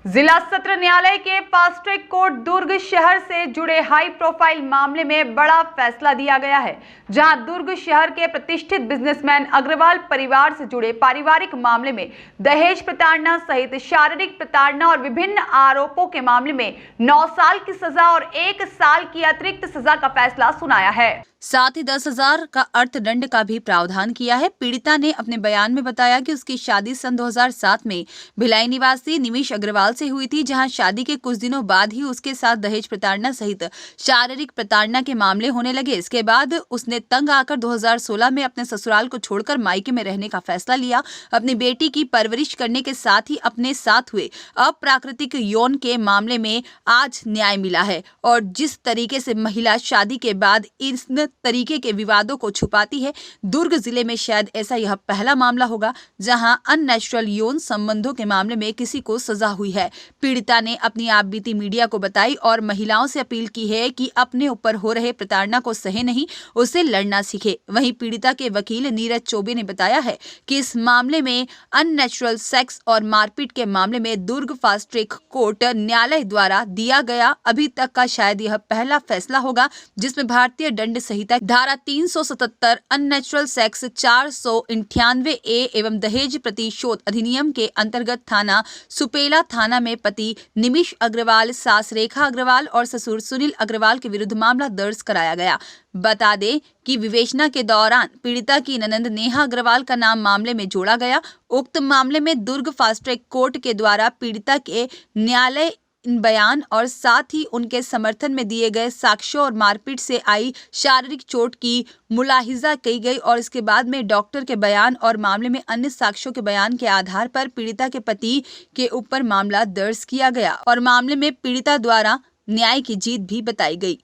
जिला सत्र न्यायालय के फास्ट ट्रैक कोर्ट दुर्ग शहर से जुड़े हाई प्रोफाइल मामले में बड़ा फैसला दिया गया है, जहां दुर्ग शहर के प्रतिष्ठित बिजनेसमैन अग्रवाल परिवार से जुड़े पारिवारिक मामले में दहेज प्रताड़ना सहित शारीरिक प्रताड़ना और विभिन्न आरोपों के मामले में 9 साल की सजा और 1 साल की अतिरिक्त सजा का फैसला सुनाया है। साथ ही 10,000 का अर्थदंड का भी प्रावधान किया है। पीड़िता ने अपने बयान में बताया कि उसकी शादी सन 2007 में भिलाई निवासी निमिष अग्रवाल से हुई थी, जहां शादी के कुछ दिनों बाद ही उसके साथ दहेज प्रताड़ना सहित शारीरिक प्रताड़ना के मामले होने लगे। इसके बाद उसने तंग आकर 2016 में अपने ससुराल को छोड़कर मायके में रहने का फैसला लिया। अपनी बेटी की परवरिश करने के साथ ही अपने साथ हुए अप्राकृतिक यौन के मामले में आज न्याय मिला है और जिस तरीके से महिला शादी के बाद इस तरीके के विवादों को छुपाती है, दुर्ग जिले में शायद ऐसा यह पहला मामला होगा जहां अननेचुरल यौन संबंधों के मामले में किसी को सजा हुई है। पीड़िता ने अपनी आपबीती मीडिया को बताई और महिलाओं से अपील की है कि अपने ऊपर हो रहे प्रताड़ना को सहे नहीं, उसे लड़ना सीखे। वहीं पीड़िता के वकील नीरज चौबे ने बताया है कि इस मामले में अननेचुरल सेक्स और मारपीट के मामले में दुर्ग फास्ट ट्रैक कोर्ट न्यायालय द्वारा दिया गया अभी तक का शायद यह पहला फैसला होगा, जिसमें भारतीय दंड संहिता धारा 377 अननेचुरल सेक्स 498 ए एवं दहेज प्रतिशोध अधिनियम के अंतर्गत थाना सुपेला थाना में पति निमिष अग्रवाल, सास रेखा अग्रवाल और ससुर सुनील अग्रवाल के विरुद्ध मामला दर्ज कराया गया। बता दें कि विवेचना के दौरान पीड़िता की ननंद नेहा अग्रवाल का नाम मामले में जोड़ा गया। उक्त मामले में दुर्ग फास्ट ट्रैक कोर्ट के द्वारा पीड़िता के न्यायालय बयान और साथ ही उनके समर्थन में दिए गए साक्ष्यों और मारपीट से आई शारीरिक चोट की मुलाहिजा की गई और इसके बाद में डॉक्टर के बयान और मामले में अन्य साक्ष्यों के बयान के आधार पर पीड़िता के पति के ऊपर मामला दर्ज किया गया और मामले में पीड़िता द्वारा न्याय की जीत भी बताई गई।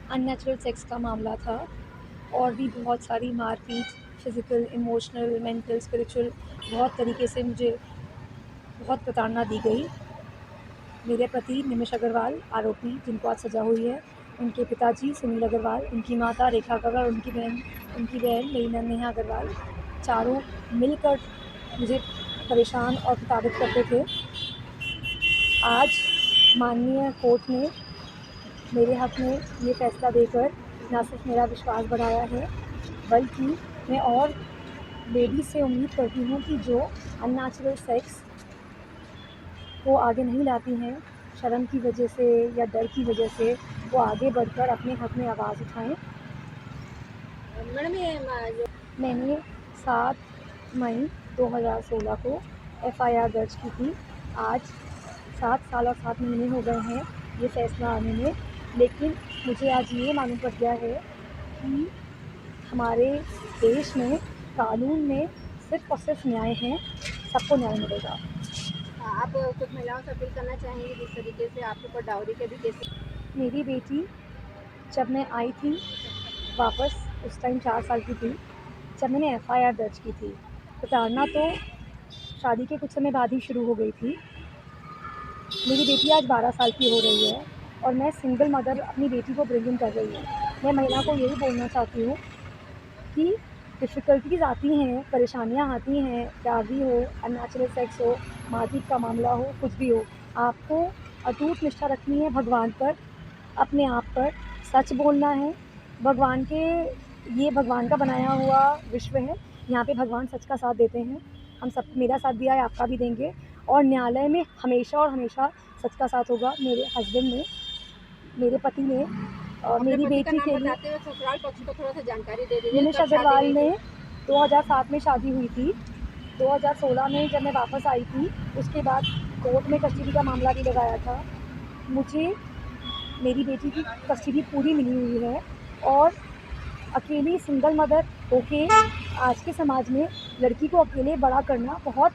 अननेचुरल सेक्स का मामला था और भी बहुत सारी मारपीट, फिजिकल, इमोशनल, मेंटल, स्पिरिचुअल बहुत तरीके से मुझे बहुत प्रताड़ना दी गई। मेरे पति निमिष अग्रवाल आरोपी जिनको आज सज़ा हुई है, उनके पिताजी सुनील अग्रवाल, उनकी माता रेखा अग्रवाल, उनकी बहन मेरी नंद नेहा अग्रवाल, चारों मिलकर मुझे परेशान और प्रताड़ित करते थे। आज माननीय कोर्ट ने मेरे हक़ में ये फ़ैसला देकर न सिर्फ मेरा विश्वास बढ़ाया है, बल्कि मैं और लेडीज़ से उम्मीद करती हूँ कि जो अननेचुरल सेक्स वो आगे नहीं लाती हैं, शर्म की वजह से या डर की वजह से, वो आगे बढ़कर अपने हक़ में आवाज़ उठाएं। मैंने 7 मई 2016 को FIR दर्ज की थी। आज 7 साल और 7 महीने हो गए हैं ये फ़ैसला आने में, लेकिन मुझे आज ये मालूम पड़ गया है कि हमारे देश में कानून में सिर्फ़ और सिर्फ न्याय है, सबको न्याय मिलेगा। आप कुछ महिलाओं से अपील करना चाहेंगे जिस तरीके से आपके ऊपर डाउरी के भी केस? मेरी बेटी जब मैं आई थी वापस, उस टाइम 4 साल की थी, जब मैंने FIR दर्ज की थी। प्रताड़ना तो शादी के कुछ समय बाद ही शुरू हो गई थी। मेरी बेटी आज 12 साल की हो रही है और मैं सिंगल मदर अपनी बेटी को ब्रिंग इन कर रही हूँ। मैं महिला को यही बोलना चाहती हूँ कि डिफ़िकल्टीज़ आती हैं, परेशानियाँ आती हैं, प्यार भी हो, अननेचुरल सेक्स हो, मारपीट का मामला हो, कुछ भी हो, आपको अटूट निष्ठा रखनी है भगवान पर, अपने आप पर, सच बोलना है। ये भगवान का बनाया हुआ विश्व है, यहाँ पे भगवान सच का साथ देते हैं। हम सब, मेरा साथ दिया है, आपका भी देंगे और न्यायालय में हमेशा और हमेशा सच का साथ होगा। मेरे हस्बैंड ने, मेरे पति ने और मेरी बेटी के लिए ससुराल पक्ष को थोड़ा सा जानकारी दे दीजिए। निमिष अग्रवाल ने 2007 में शादी हुई थी। 2016 में जब मैं वापस आई थी, उसके बाद कोर्ट में कस्टडी का मामला भी लगाया था। मुझे मेरी बेटी की कस्टडी पूरी मिली हुई है और अकेली सिंगल मदर होके आज के समाज में लड़की को अकेले बड़ा करना बहुत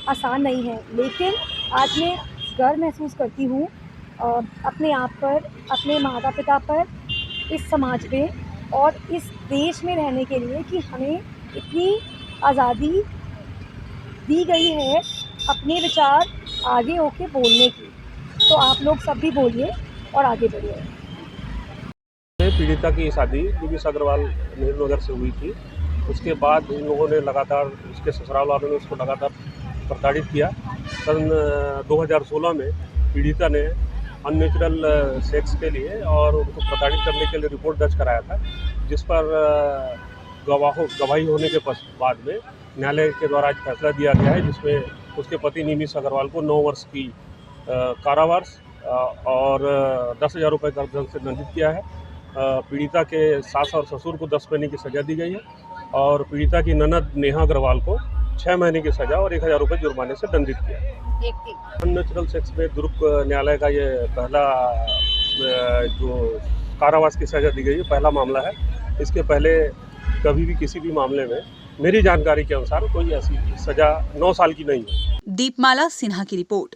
आसान नहीं है, लेकिन आज मैं गर्व महसूस करती हूँ अपने आप पर, अपने माता पिता पर, इस समाज पे और इस देश में रहने के लिए कि हमें इतनी आज़ादी दी गई है अपने विचार आगे होके बोलने की। तो आप लोग सब भी बोलिए और आगे बढ़िए। पीड़िता की शादी निमिष अग्रवाल नेहरू नगर से हुई थी। उसके बाद इन लोगों ने लगातार, उसके ससुराल वालों ने उसको लगातार प्रताड़ित किया। सन 2016 में पीड़िता ने अननेचुरल सेक्स के लिए और उनको प्रताड़ित करने के लिए रिपोर्ट दर्ज कराया था, जिस पर गवाही होने के बाद में न्यायालय के द्वारा आज फैसला दिया गया है, जिसमें उसके पति निमिष अग्रवाल को 9 वर्ष की कारावास और 10,000 रुपये का दंड से दंडित किया है। पीड़िता के सास और ससुर को 10 महीने की सज़ा दी गई है और पीड़िता की ननद नेहा अग्रवाल को 6 महीने की सज़ा और 1,000 रुपये जुर्माने से दंडित किया है। अननेचुरल सेक्स में दुर्ग न्यायालय का ये पहला जो कारावास की सज़ा दी गई है, पहला मामला है। इसके पहले कभी भी किसी भी मामले में मेरी जानकारी के अनुसार कोई ऐसी सज़ा 9 साल की नहीं है। दीपमाला सिन्हा की रिपोर्ट।